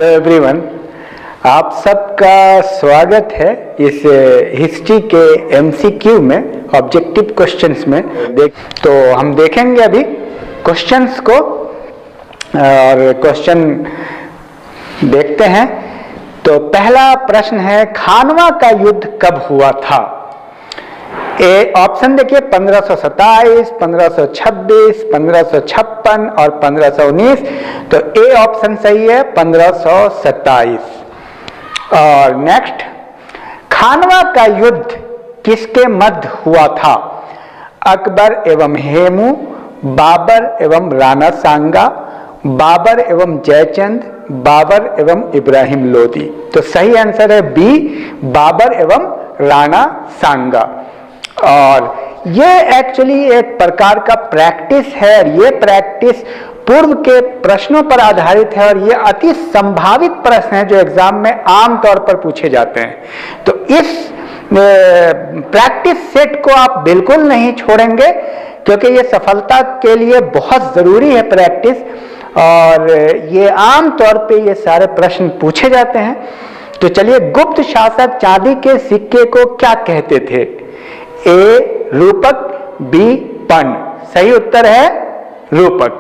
Hello everyone, आप सबका स्वागत है इस हिस्ट्री के एमसीक्यू में, ऑब्जेक्टिव क्वेश्चंस में। तो हम देखेंगे अभी क्वेश्चंस को और क्वेश्चन देखते हैं। तो पहला प्रश्न है, खानवा का युद्ध कब हुआ था? ए ऑप्शन देखिए, 1527, 1526, 1556 और 1519। तो ए ऑप्शन सही है, 1527। और नेक्स्ट, खानवा का युद्ध किसके मध्य हुआ था? अकबर एवं हेमू, बाबर एवं राणा सांगा, बाबर एवं जयचंद, बाबर एवं इब्राहिम लोदी। तो सही आंसर है बी, बाबर एवं राणा सांगा। और ये एक्चुअली एक प्रकार का प्रैक्टिस है, और ये प्रैक्टिस पूर्व के प्रश्नों पर आधारित है, और ये अति संभावित प्रश्न है जो एग्जाम में आम तौर पर पूछे जाते हैं। तो इस प्रैक्टिस सेट को आप बिल्कुल नहीं छोड़ेंगे, क्योंकि ये सफलता के लिए बहुत जरूरी है प्रैक्टिस, और ये आम तौर पे ये सारे प्रश्न पूछे जाते हैं। तो चलिए, गुप्त शासक चांदी के सिक्के को क्या कहते थे? ए रूपक, बी पर्ण। सही उत्तर है रूपक।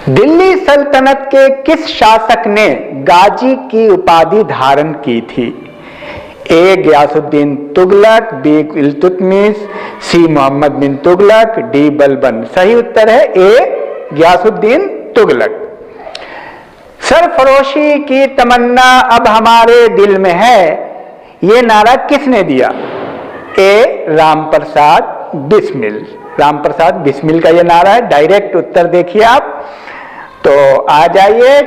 दिल्ली सल्तनत के किस शासक ने गाजी की उपाधि धारण की थी? ए गयासुद्दीन तुगलक, बी इल्तुतमिश, सी मोहम्मद बिन तुगलक, डी बलबन। सही उत्तर है ए गयासुद्दीन तुगलक। सरफरोशी की तमन्ना अब हमारे दिल में है, ये नारा किसने दिया? ए रामप्रसाद बिस्मिल। रामप्रसाद बिस्मिल का ये नारा है। डायरेक्ट उत्तर देखिए आप। तो आ जाइए,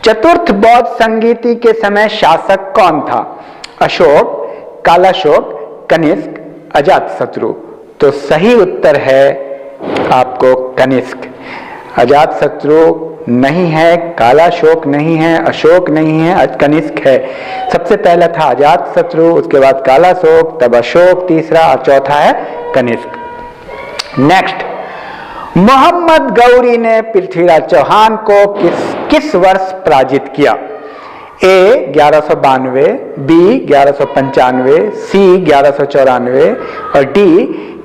चतुर्थ बौद्ध संगीति के समय शासक कौन था? अशोक, कालाशोक, कनिष्क, अजातशत्रु। तो सही उत्तर है आपको कनिष्क। अजातशत्रु नहीं है, कालाशोक नहीं है, अशोक नहीं है, कनिष्क है। सबसे पहला था अजातशत्रु, उसके बाद कालाशोक, तब अशोक तीसरा, और चौथा है कनिष्क। नेक्स्ट, मोहम्मद गौरी ने पृथ्वीराज चौहान को किस वर्ष पराजित किया? ए 1192, बी 1195, सी 1194 और डी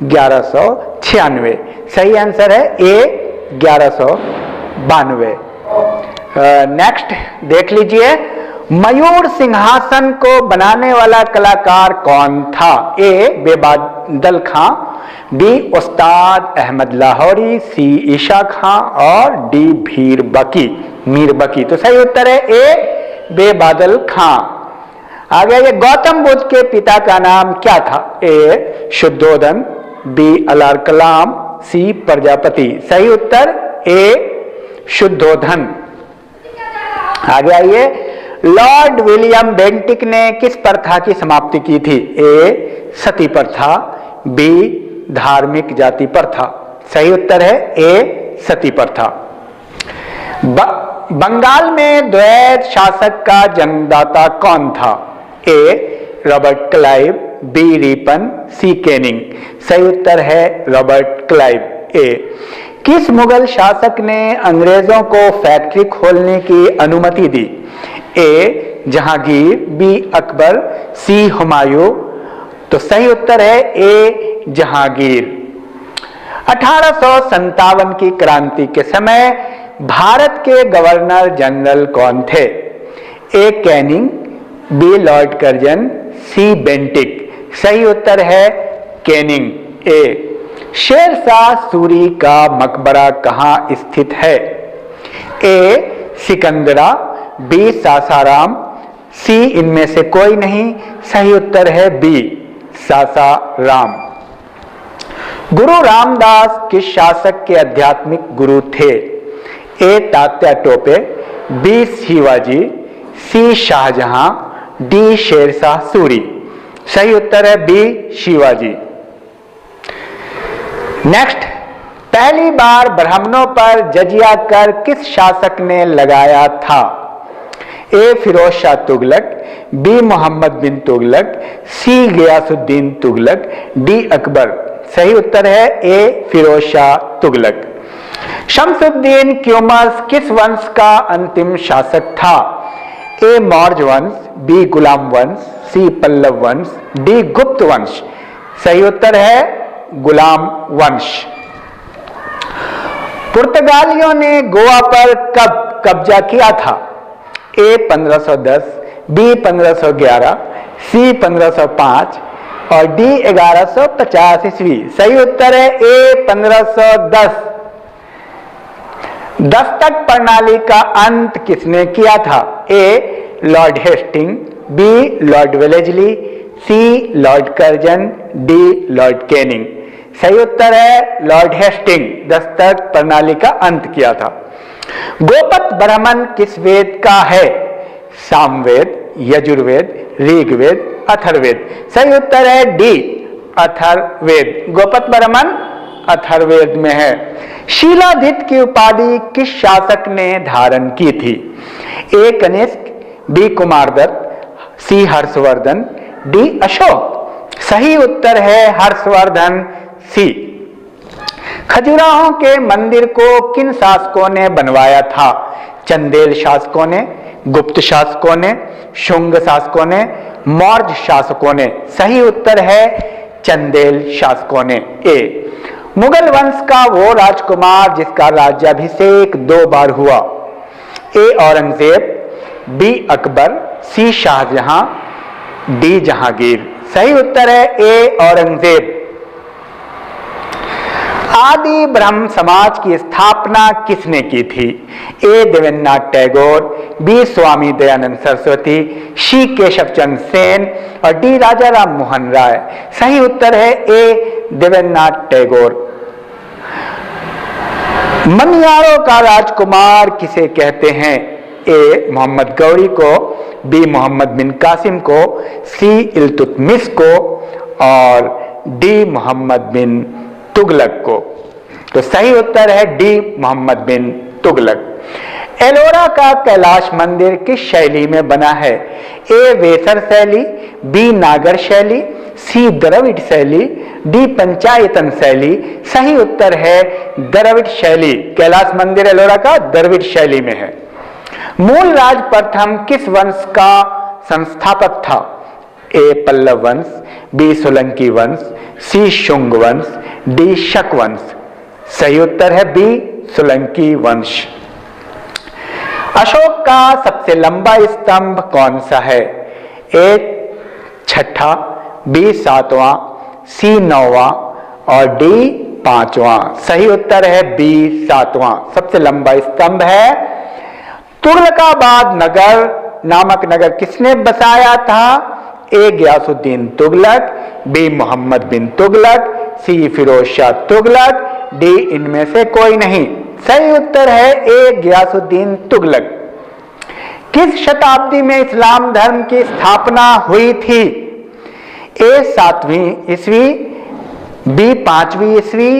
1196। सही आंसर है ए 1192। नेक्स्ट देख लीजिए, मयूर सिंहासन को बनाने वाला कलाकार कौन था? ए बेबादल खां, बी उस्ताद अहमद लाहौरी, सी ईशा खां और डी मीर बकी। तो सही उत्तर है ए बेबादल खां। आगे ये गौतम बुद्ध के पिता का नाम क्या था? ए शुद्धोधन, बी अलार कलाम, सी प्रजापति। सही उत्तर ए शुद्धोधन। आगे आइए, लॉर्ड विलियम बेंटिक ने किस प्रथा की समाप्ति की थी? ए सती प्रथा, बी धार्मिक जाति प्रथा। सही उत्तर है ए सती प्रथा। बंगाल में द्वैत शासक का जन्मदाता कौन था? ए रॉबर्ट क्लाइव, बी रिपन, सी कैनिंग। सही उत्तर है रॉबर्ट क्लाइव ए। किस मुगल शासक ने अंग्रेजों को फैक्ट्री खोलने की अनुमति दी? ए जहांगीर, बी अकबर, सी हुमायूं। तो सही उत्तर है ए जहांगीर। 1857 की क्रांति के समय भारत के गवर्नर जनरल कौन थे? ए कैनिंग, बी लॉर्ड कर्जन, सी बेंटिक। सही उत्तर है कैनिंग ए। शेरशाह सूरी का मकबरा कहाँ स्थित है? ए सिकंदरा, बी सासाराम, सी इनमें से कोई नहीं। सही उत्तर है बी सासाराम। गुरु रामदास किस शासक के आध्यात्मिक गुरु थे? ए तात्या टोपे, बी शिवाजी, सी शाहजहां, डी शेरशाह सूरी। सही उत्तर है बी शिवाजी। नेक्स्ट, पहली बार ब्राह्मणों पर जजिया कर किस शासक ने लगाया था? ए फिरोज शाह तुगलक, बी मोहम्मद बिन तुगलक, सी गयासुद्दीन तुगलक, डी अकबर। सही उत्तर है ए फिरोज शाह तुगलक। शमसुद्दीन क्यूमस किस वंश का अंतिम शासक था? ए मौर्य वंश, बी गुलाम वंश, सी पल्लव वंश, डी गुप्त वंश। सही उत्तर है गुलाम वंश। पुर्तगालियों ने गोवा पर कब कब्जा किया था? ए 1510, बी 1511, सी 1505 और डी 1150 ईस्वी। सही उत्तर है ए 1510। दस्तक प्रणाली का अंत किसने किया था? A Lord Hasting, B Lord Wellesley, C Lord Curzon, D Lord Canning. सही उत्तर है लॉर्ड हेस्टिंग, दस्तक प्रणाली का अंत किया था। गोपथ ब्राह्मण किस वेद का है? सामवेद, यजुर्वेद, ऋग्वेद, अथर्ववेद। सही उत्तर है डी अथर्ववेद। गोपथ ब्राह्मण अथर्ववेद में है। शीलाधित की उपाधि किस शासक ने धारण की थी? ए कनिष्क, बी कुमारदत्त, सी हर्षवर्धन, डी अशोक। सही उत्तर है हर्षवर्धन, सी। खजुराहो के मंदिर को किन शासकों ने बनवाया था? चंदेल शासकों ने, गुप्त शासकों ने, शुंग शासकों ने, मौर्य शासकों ने। सही उत्तर है चंदेल शासकों ने, ए। मुगल वंश का वो राजकुमार जिसका राज्याभिषेक 2 बार हुआ? ए औरंगजेब, बी अकबर, सी शाहजहां, डी जहांगीर। सही उत्तर है ए औरंगजेब। आदि ब्रह्म समाज की स्थापना किसने की थी? ए देवेंद्रनाथ टैगोर, बी स्वामी दयानंद सरस्वती, सी केशव चंद्र सेन और डी राजा राम मोहन राय। सही उत्तर है ए देवेंद्रनाथ टैगोर। मनियारों का राजकुमार किसे कहते हैं? ए मोहम्मद गौरी को, बी मोहम्मद बिन कासिम को, सी इल्तुतमिश को और डी मोहम्मद बिन तुगलक को। तो सही उत्तर है डी मोहम्मद बिन तुगलक। एलोरा का कैलाश मंदिर किस शैली में बना है? ए वेसर शैली, बी नागर शैली, सी द्रविड़ शैली, डी पंचायतन शैली। सही उत्तर है द्रविड़ शैली। कैलाश मंदिर एलोरा का द्रविड़ शैली में है। मूल राज प्रथम किस वंश का संस्थापक था? ए पल्लव वंश, बी सोलंकी वंश, सी शुंग वंश, डी शक वंश। सही उत्तर है बी सोलंकी वंश। अशोक का सबसे लंबा स्तंभ कौन सा है? ए 6वां, बी 7वां, सी 9वां और डी 5वां। सही उत्तर है बी 7वां, सबसे लंबा स्तंभ है। तुगलकाबाद नगर नामक नगर किसने बसाया था? ए गयासुद्दीन तुगलक, बी मोहम्मद बिन तुगलक, सी फिरोज शाह तुगलक, डी इनमें से कोई नहीं। सही उत्तर है ए गयासुद्दीन तुगलक। किस शताब्दी में इस्लाम धर्म की स्थापना हुई थी? ए 7वीं ईस्वी, बी 5वीं ईस्वी,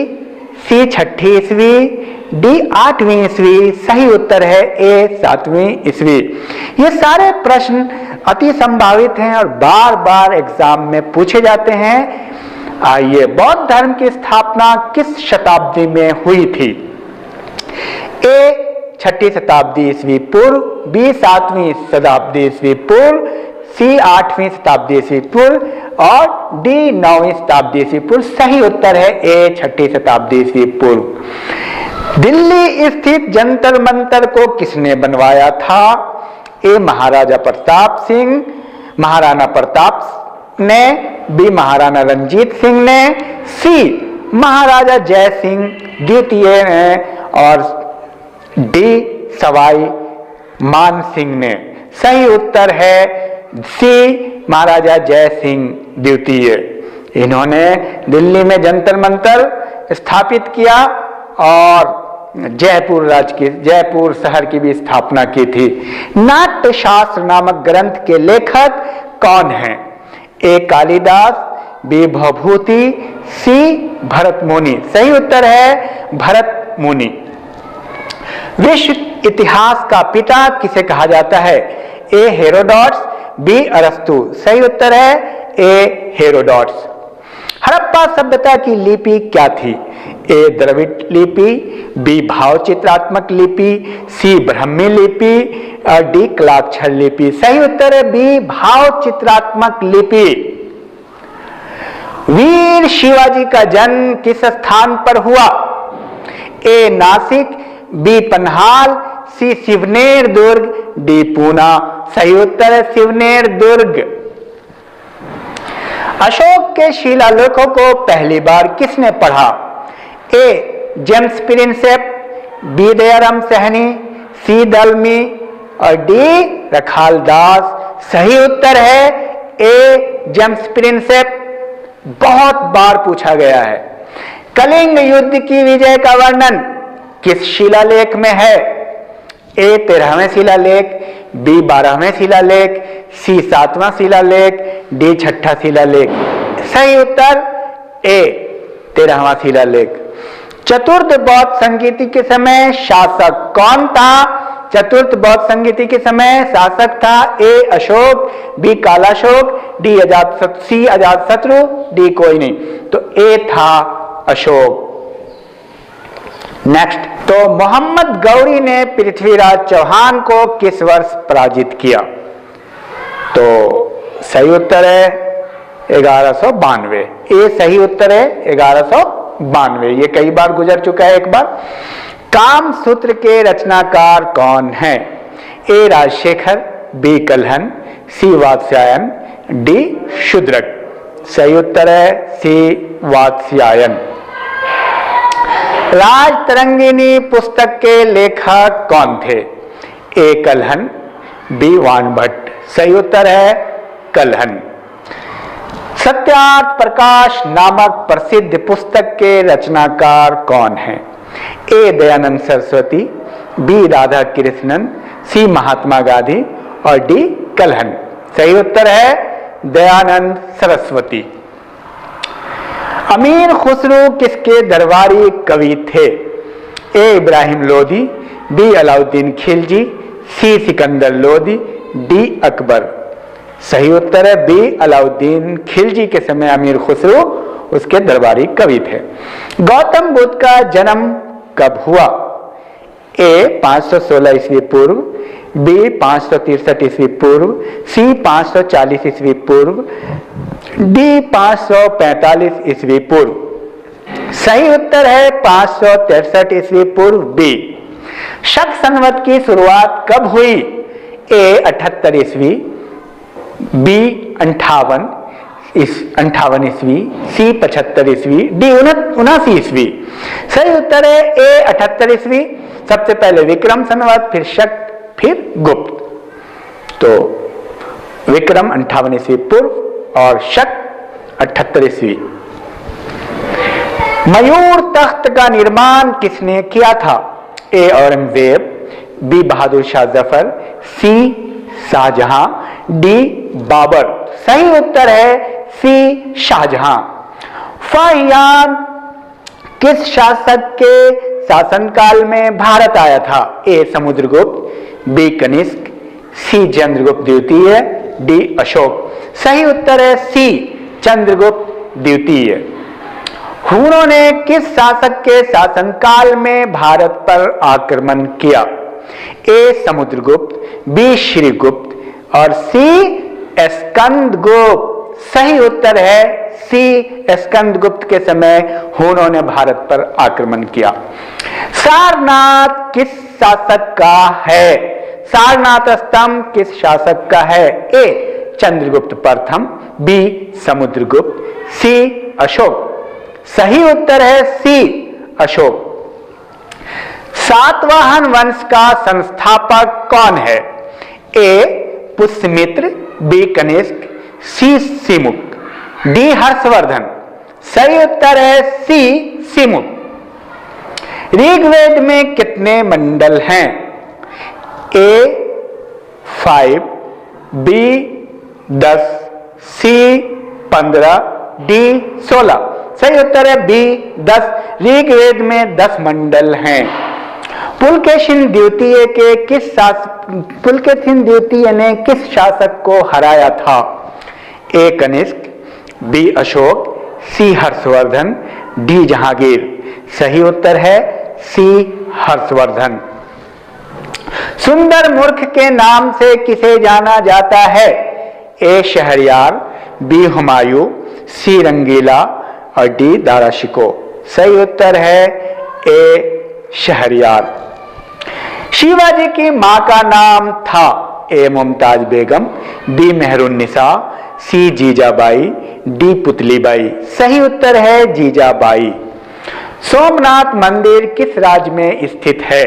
सी 6ठी ईस्वी, डी 8वीं ईस्वी। सही उत्तर है ए 7वीं ईस्वी। ये सारे प्रश्न अति संभावित हैं और बार बार एग्जाम में पूछे जाते हैं। आइए, बौद्ध धर्म की स्थापना किस शताब्दी में हुई थी? ए 6ठी शताब्दी ईस्वी पूर्व, बी 7वीं शताब्दी ईस्वी पूर्व, सी 8वीं शताब्दी ईस्वी पूर्व और डी 9वीं शताब्दी ईस्वी पूर्व। सही उत्तर है ए 6ठी शताब्दी ईस्वी पूर्व। दिल्ली स्थित जंतर मंतर को किसने बनवाया था? ए महाराजा प्रताप सिंह, महाराणा प्रताप ने, बी महाराणा रंजीत सिंह ने, सी महाराजा जय सिंह द्वितीय ने और डी सवाई मान सिंह ने। सही उत्तर है सी महाराजा जय सिंह द्वितीय। इन्होंने दिल्ली में जंतर मंतर स्थापित किया और जयपुर शहर की भी स्थापना की थी। नाट्य शास्त्र नामक ग्रंथ के लेखक कौन हैं? ए कालिदास, बी भवभूति, सी भरत मुनि। सही उत्तर है भरत मुनि। विश्व इतिहास का पिता किसे कहा जाता है? ए हेरोडोटस, बी अरस्तु। सही उत्तर है ए हेरोडोटस। हड़प्पा सभ्यता की लिपि क्या थी? ए द्रविड़ लिपि, बी भाव चित्रात्मक लिपि, सी ब्राह्मी लिपि और डी कलाक्षर लिपि। सही उत्तर है बी भाव चित्रात्मक लिपि। वीर शिवाजी का जन्म किस स्थान पर हुआ? ए नासिक, बी पन्हाल, सी सिवनेर दुर्ग, डी पूना। सही उत्तर है सिवनेर दुर्ग। अशोक के शिलालेखों को पहली बार किसने पढ़ा? A James Prinsep, B Dayaram Sahni, C दलमी और डी रखाल दास। सही उत्तर है ए जेम्स प्रिंसेप। बहुत बार पूछा गया है। कलिंग युद्ध की विजय का वर्णन किस शिलालेख में है? ए 13वें शिलालेख, बी 12वें शिलालेख, सी 7वां शिलालेख, डी 6ठा शिलालेख। सही उत्तर ए 13वां शिलालेख। चतुर्थ बौद्ध संगीति के समय शासक कौन था? चतुर्थ बौद्ध संगीति के समय शासक था ए अशोक, बी कालाशोक, सी अजातशत्रु, डी कोई नहीं। तो ए था अशोक। नेक्स्ट, तो मोहम्मद गौरी ने पृथ्वीराज चौहान को किस वर्ष पराजित किया? तो सही उत्तर है 1192। ए सही उत्तर है 1192। ये कई बार गुजर चुका है एक बार। काम सूत्र के रचनाकार कौन है? ए राजशेखर, बी कल्हन, सी वात्स्यायन, डी शूद्रक। सही उत्तर है सी वात्स्यायन। राजतरंगिणी पुस्तक के लेखक कौन थे? ए कल्हन, बी वानभट्ट। सही उत्तर है कल्हन। सत्यार्थ प्रकाश नामक प्रसिद्ध पुस्तक के रचनाकार कौन है? ए दयानंद सरस्वती, बी राधा कृष्णन, सी महात्मा गांधी और डी कल्हन। सही उत्तर है दयानंद सरस्वती। अमीर खुसरो किसके दरबारी कवि थे? ए इब्राहिम लोदी, बी अलाउद्दीन खिलजी, सी सिकंदर लोदी, डी अकबर। सही उत्तर है बी अलाउद्दीन खिलजी के समय अमीर खुसरो उसके दरबारी कवि थे। गौतम बुद्ध का जन्म कब हुआ? ए 516 ईस्वी पूर्व, बी 563 ईस्वी पूर्व, सी 540 ईस्वी पूर्व, डी 545 ईस्वी पूर्व। सही उत्तर है 563 ईस्वी पूर्व, बी। शक संवत की शुरुआत कब हुई? ए 78 ईस्वी, बी 58 ईस्वी, सी 75 ईस्वी, डी 79 ईस्वी। सही उत्तर है ए 78 ईस्वी। सबसे पहले विक्रम संवत, फिर शक, फिर गुप्त। तो विक्रम 58 ईस्वी पूर्व और शक 78 ईस्वी। मयूर तख्त का निर्माण किसने किया था? ए औरंगजेब, बी बहादुर शाह जफर, सी शाहजहां, डी बाबर। सही उत्तर है सी शाहजहां। फाहियान किस शासक के शासनकाल में भारत आया था? ए समुद्रगुप्त, बी कनिष्क, सी चंद्रगुप्त द्वितीय, डी अशोक। सही उत्तर है सी चंद्रगुप्त द्वितीय। हुनों ने किस शासक के शासनकाल में भारत पर आक्रमण किया? ए समुद्रगुप्त, बी श्रीगुप्त और सी स्कंदगुप्त। सही उत्तर है सी स्कंदगुप्त के समय हुनों ने भारत पर आक्रमण किया। सारनाथ किस शासक का है? सारनाथ स्तंभ किस शासक का है? ए चंद्रगुप्त प्रथम, बी समुद्रगुप्त, सी अशोक। सही उत्तर है सी अशोक। सातवाहन वंश का संस्थापक कौन है? ए पुष्यमित्र, बी कनिष्क, सी सिमुक, डी हर्षवर्धन। सही उत्तर है सी सिमुक। ऋग्वेद में कितने मंडल हैं? ए 5, बी 10, सी 15, डी 16। सही उत्तर है बी 10। ऋग्वेद में 10 मंडल हैं। पुलकेशिन द्वितीय ने किस शासक को हराया था? ए कनिष्क, बी अशोक, सी हर्षवर्धन, डी जहांगीर। सही उत्तर है सी हर्षवर्धन। सुंदर मूर्ख के नाम से किसे जाना जाता है? ए शहरयार, बी हुमायूं, सी रंगीला और डी दारा शिकोह। सही उत्तर है ए शहरयार। शिवाजी की मां का नाम था? ए मुमताज बेगम, बी मेहरुन्निसा, सी जीजाबाई, डी पुतलीबाई। सही उत्तर है जीजाबाई। सोमनाथ मंदिर किस राज्य में स्थित है?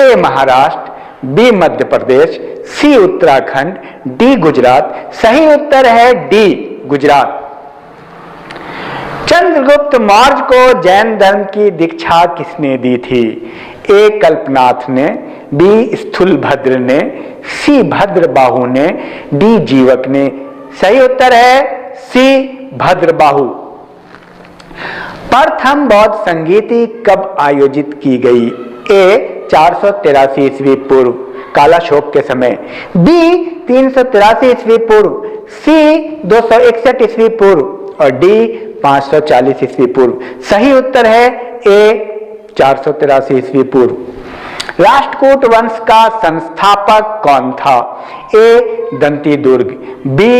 ए महाराष्ट्र, बी मध्य प्रदेश, सी उत्तराखंड, डी गुजरात। सही उत्तर है डी गुजरात। चंद्रगुप्त मौर्य को जैन धर्म की दीक्षा किसने दी थी? ए कल्पनाथ ने, बी स्थूलभद्र ने, सी भद्रबाहु ने, डी जीवक ने। सही उत्तर है सी भद्रबाहु। प्रथम बौद्ध संगीति कब आयोजित की गई? ए 483 ईस्वी पूर्व कालाशोक के समय, बी 383 ईस्वी पूर्व, सी 261 ईस्वी पूर्व और डी 540 ईस्वी पूर्व। सही उत्तर है ए 483 ईस्वी पूर्व। राष्ट्रकूट वंश का संस्थापक कौन था? ए दंती दुर्ग, बी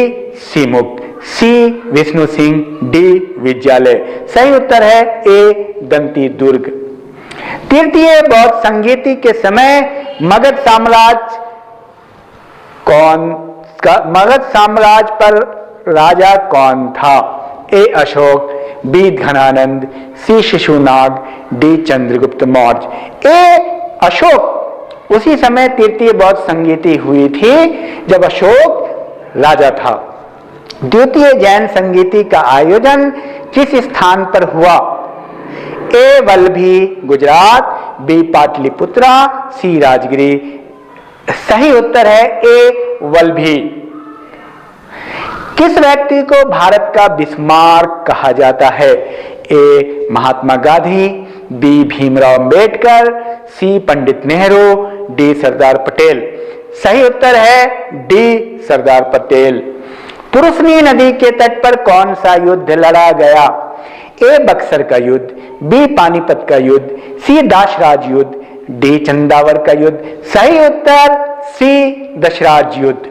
सीमुख, सी विष्णु सिंह, डी विद्यालय। सही उत्तर है ए दंती दुर्ग। तृतीय बौद्ध संगीति के समय मगध साम्राज्य पर राजा कौन था? ए अशोक, बी घनानंद, सी शिशुनाग, डी चंद्रगुप्त मौर्य। ए अशोक। उसी समय तृतीय बौद्ध संगीति हुई थी जब अशोक राजा था। द्वितीय जैन संगीति का आयोजन किस स्थान पर हुआ? ए वल्लभी गुजरात, बी पाटलिपुत्रा, सी राजगिरी। सही उत्तर है ए वल्लभी। किस व्यक्ति को भारत का बिस्मार्क कहा जाता है? ए महात्मा गांधी, बी भीमराव अंबेडकर, सी पंडित नेहरू, डी सरदार पटेल। सही उत्तर है डी सरदार पटेल। पुरुषनी नदी के तट पर कौन सा युद्ध लड़ा गया? ए बक्सर का युद्ध, बी पानीपत का युद्ध, सी दासराज युद्ध, डी चंदावर का युद्ध। सही उत्तर सी दशराज युद्ध।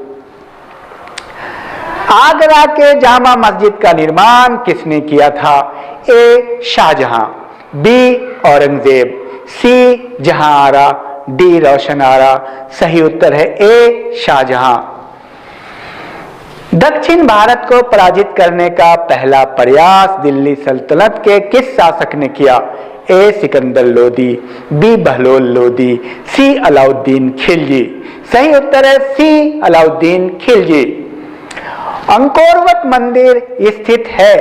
आगरा के जामा मस्जिद का निर्माण किसने किया था? ए शाहजहां, बी औरंगजेब, सी जहांआरा, डी रोशन आरा। सही उत्तर है ए शाहजहां। दक्षिण भारत को पराजित करने का पहला प्रयास दिल्ली सल्तनत के किस शासक ने किया? ए सिकंदर लोदी, बी बहलोल लोदी, सी अलाउद्दीन खिलजी। सही उत्तर है सी अलाउद्दीन खिलजी। अंकोरवट मंदिर स्थित है?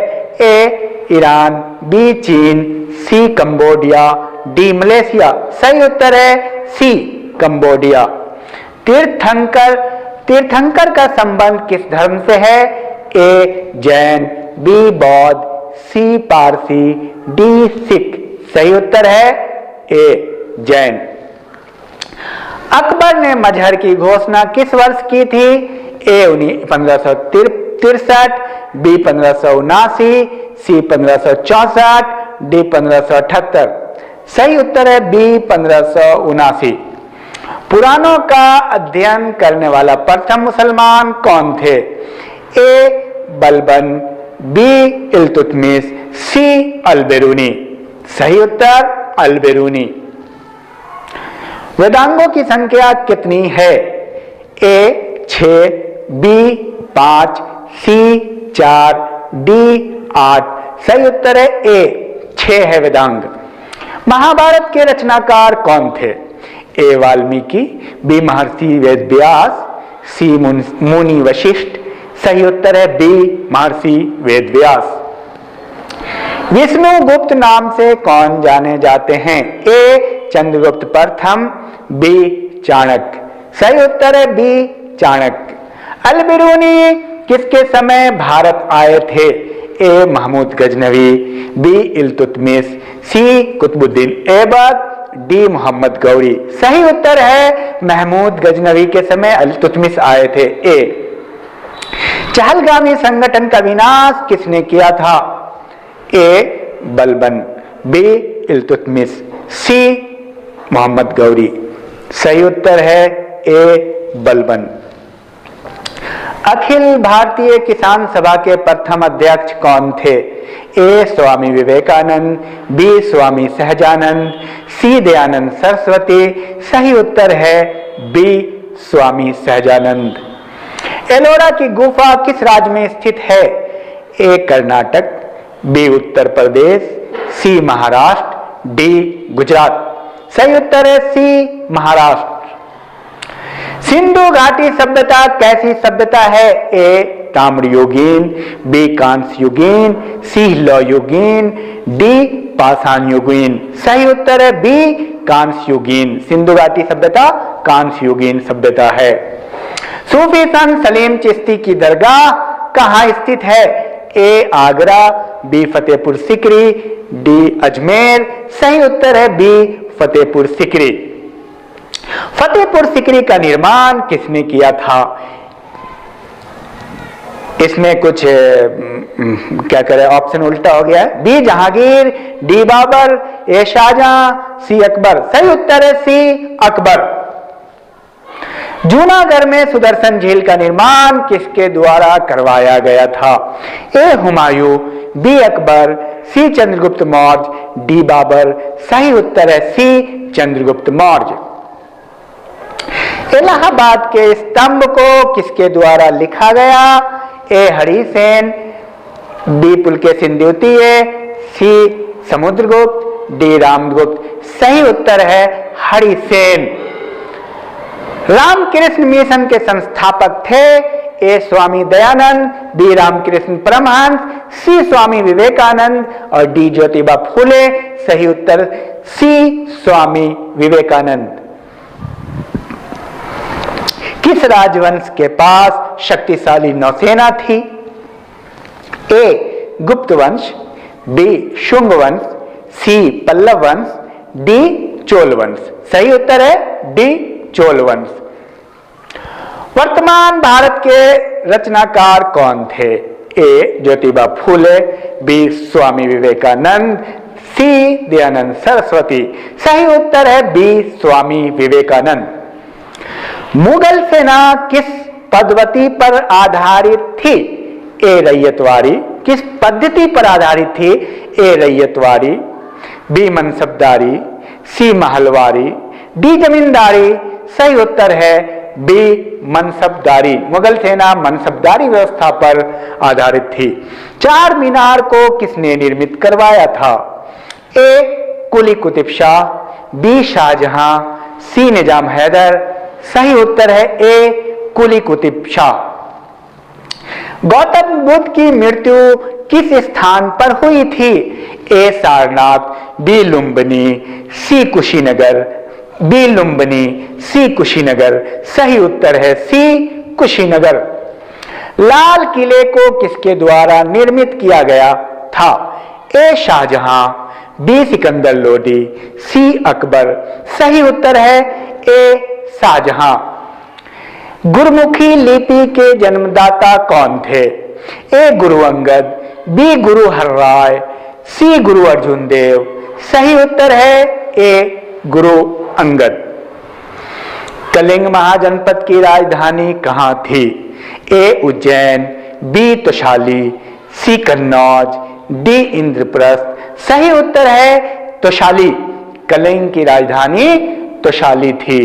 ए ईरान, बी चीन, सी कंबोडिया, डी मलेशिया। सही उत्तर है सी कंबोडिया। तीर्थंकर का संबंध किस धर्म से है? ए जैन, बी बौद्ध, सी पारसी, डी सिख। सही उत्तर है ए जैन। अकबर ने मजहर की घोषणा किस वर्ष की थी? ए 1563, बी 1579, सी 1564, डी 1578। सही उत्तर है बी 1579। पुराणों का अध्ययन करने वाला प्रथम मुसलमान कौन थे? ए बलबन, बी इल्तुतमिश, सी अलबेरूनी। सही उत्तर अलबेरूनी। वेदांगों की संख्या कितनी है? ए 6, बी 5, सी 4, डी 8। सही उत्तर है ए 6 है वेदांग। महाभारत के रचनाकार कौन थे? ए वाल्मीकि, बी महर्षि वेदव्यास, सी मुनि वशिष्ठ। सही उत्तर है बी महर्षि वेदव्यास। विष्णुगुप्त नाम से कौन जाने जाते हैं? ए चंद्रगुप्त प्रथम, बी चाणक्य। सही उत्तर है बी चाणक्य। अलबेरूनी किसके समय भारत आए थे? ए महमूद गजनवी, बी इल्तुतमिश, सी कुतुबुद्दीन ऐबक, डी मोहम्मद गौरी। सही उत्तर है महमूद गजनवी के समय इल्तुतमिश आए थे। ए चहलगामी संगठन का विनाश किसने किया था? ए बलबन, बी इल्तुतमिश, सी मोहम्मद गौरी। सही उत्तर है ए बलबन। अखिल भारतीय किसान सभा के प्रथम अध्यक्ष कौन थे? ए स्वामी विवेकानंद, बी स्वामी सहजानंद, सी दयानंद सरस्वती। सही उत्तर है बी स्वामी सहजानंद। एलोरा की गुफा किस राज्य में स्थित है? ए कर्नाटक, बी उत्तर प्रदेश, सी महाराष्ट्र, डी गुजरात। सही उत्तर है सी महाराष्ट्र। सिंधु घाटी सभ्यता कैसी सभ्यता है? ए ताम्रयुगीन, बी कांस्ययुगीन, सी लौहयुगीन, डी पाषाणयुगीन। सही उत्तर है बी कांस्ययुगीन। सिंधु घाटी सभ्यता कांस्ययुगीन सभ्यता है। सूफी संत सलीम चिश्ती की दरगाह कहाँ स्थित है? ए आगरा, बी फतेहपुर सिकरी, डी अजमेर। सही उत्तर है बी फतेहपुर सिकरी। फतेहपुर सिकरी का निर्माण किसने किया था? इसमें कुछ क्या करें, ऑप्शन उल्टा हो गया है। बी जहांगीर, डी बाबर, ए शाहजहां, सी अकबर। सही उत्तर है सी अकबर। जूनागढ़ में सुदर्शन झील का निर्माण किसके द्वारा करवाया गया था? ए हुमायूं, बी अकबर, सी चंद्रगुप्त मौर्य, डी बाबर। सही उत्तर है सी चंद्रगुप्त मौर्य। इलाहाबाद के स्तंभ को किसके द्वारा लिखा गया? ए हरिसेन, बी पुलकेशिन द्वितीय, सी समुद्रगुप्त, डी रामगुप्त। सही उत्तर है हरिसेन। रामकृष्ण मिशन के संस्थापक थे? ए स्वामी दयानंद, बी रामकृष्ण परमहंस, सी स्वामी विवेकानंद और डी ज्योतिबा फूले। सही उत्तर सी स्वामी विवेकानंद। किस राजवंश के पास शक्तिशाली नौसेना थी? ए गुप्त वंश, बी शुंग वंश, सी पल्लव वंश, डी चोल वंश। सही उत्तर है डी चोल वंश। वर्तमान भारत के रचनाकार कौन थे? ए ज्योतिबा फूले, बी स्वामी विवेकानंद, सी दयानंद सरस्वती। सही उत्तर है बी स्वामी विवेकानंद। मुगल सेना किस पद्धति पर आधारित थी? ए रैयतवारी। किस पद्धति पर आधारित थी? ए रैयतवारी, बी मनसबदारी, सी महलवारी, डी जमींदारी। सही उत्तर है बी मनसबदारी। मुगल सेना मनसबदारी व्यवस्था पर आधारित थी। चार मीनार को किसने निर्मित करवाया था? ए कुली कुतुब शाह, बी शाहजहां, सी निजाम हैदर। सही उत्तर है ए कुली कुतुब शाह। गौतम बुद्ध की मृत्यु किस स्थान पर हुई थी? ए सारनाथ, बी लुम्बिनी, सी कुशीनगर, बी लुम्बिनी, सी कुशीनगर। सही उत्तर है सी कुशीनगर। लाल किले को किसके द्वारा निर्मित किया गया था? ए शाहजहां, बी सिकंदर लोदी, सी अकबर। सही उत्तर है ए शाहजहां। गुरुमुखी लिपि के जन्मदाता कौन थे? ए गुरु अंगद, बी गुरु हरराय, सी गुरु अर्जुन देव। सही उत्तर है ए गुरु अंगद। कलिंग महाजनपद की राजधानी कहां थी? ए उज्जैन, बी तोशाली, सी कन्नौज, डी इंद्रप्रस्थ। सही उत्तर है तोशाली। कलिंग की राजधानी तोशाली थी।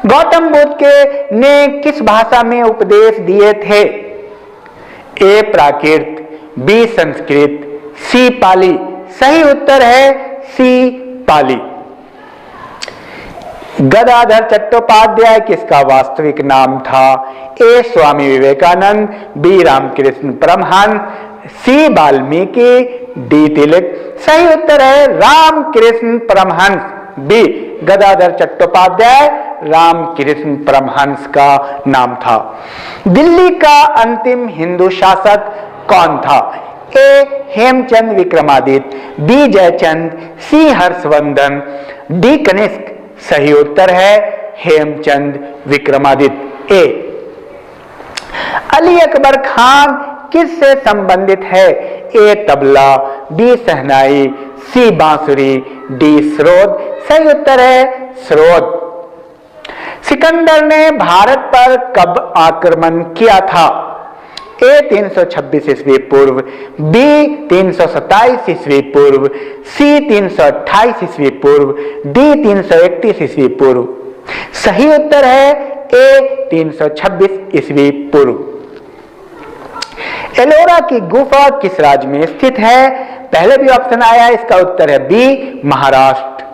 गौतम बुद्ध ने किस भाषा में उपदेश दिए थे? ए प्राकृत, बी संस्कृत, सी पाली। सही उत्तर है सी पाली। गदाधर चट्टोपाध्याय किसका वास्तविक नाम था? ए स्वामी विवेकानंद, बी रामकृष्ण परमहंस, सी वाल्मीकि, डी तिलक। सही उत्तर है रामकृष्ण परमहंस, बी गदाधर चट्टोपाध्याय रामकृष्ण परमहंस का नाम था। दिल्ली का अंतिम हिंदू शासक कौन था? ए हेमचंद विक्रमादित्य, बी जयचंद, सी हर्षवर्धन, डी कनिष्क। सही उत्तर है हेमचंद विक्रमादित्य। ए अली अकबर खान किससे संबंधित है? ए तबला, बी शहनाई, सी बांसुरी, डी स्रोत। सही उत्तर है स्रोत। सिकंदर ने भारत पर कब आक्रमण किया था? ए 326 ईस्वी पूर्व, बी 327 ईस्वी पूर्व, सी 328 ईस्वी पूर्व, डी 331 ईस्वी पूर्व। सही उत्तर है ए 326 ईस्वी पूर्व। एलोरा की गुफा किस राज्य में स्थित है? पहले भी ऑप्शन आया, इसका उत्तर है बी महाराष्ट्र।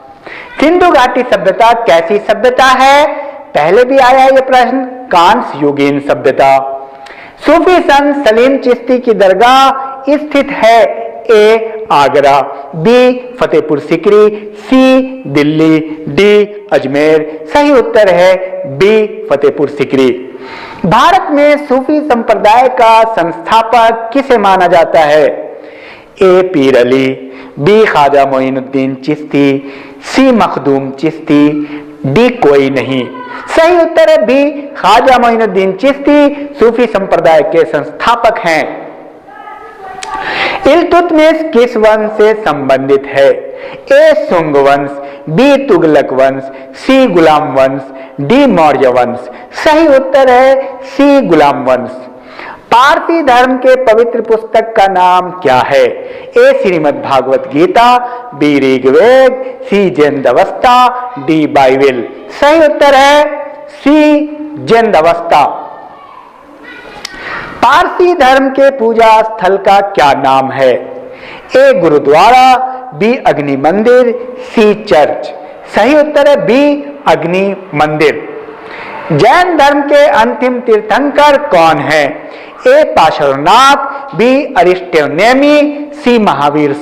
सिंधु घाटी सभ्यता कैसी सभ्यता है? पहले भी आया ये प्रश्न, कांस्य युगीन सभ्यता। सूफी संत सलीम चिश्ती की दरगाह स्थित है? ए आगरा, बी फतेहपुर सीकरी, सी दिल्ली, डी अजमेर। सही उत्तर है बी फतेहपुर सीकरी। भारत में सूफी संप्रदाय का संस्थापक किसे माना जाता है? ए पीर अली, बी ख्वाजा मोइनुद्दीन चिश्ती, सी मखदूम चिश्ती, डी कोई नहीं। सही उत्तर है बी ख्वाजा मोइनुद्दीन चिश्ती सूफी संप्रदाय के संस्थापक हैं। इल्तुतमिश किस वंश से संबंधित है? ए सुंग वंश, बी तुगलक वंश, सी गुलाम वंश, डी मौर्य वंश। सही उत्तर है सी गुलाम वंश। पारसी धर्म के पवित्र पुस्तक का नाम क्या है? ए श्रीमद् भागवत गीता, बी ऋग्वेद, सी जैन अवस्था, डी बाइबल। सही उत्तर है सी जैन अवस्था। पारसी धर्म के पूजा स्थल का क्या नाम है? ए गुरुद्वारा, बी अग्नि मंदिर, सी चर्च। सही उत्तर है बी अग्नि मंदिर। जैन धर्म के अंतिम तीर्थंकर कौन है? ए पार्श्वनाथ, बी अरिष्टनेमी, सी महावीर।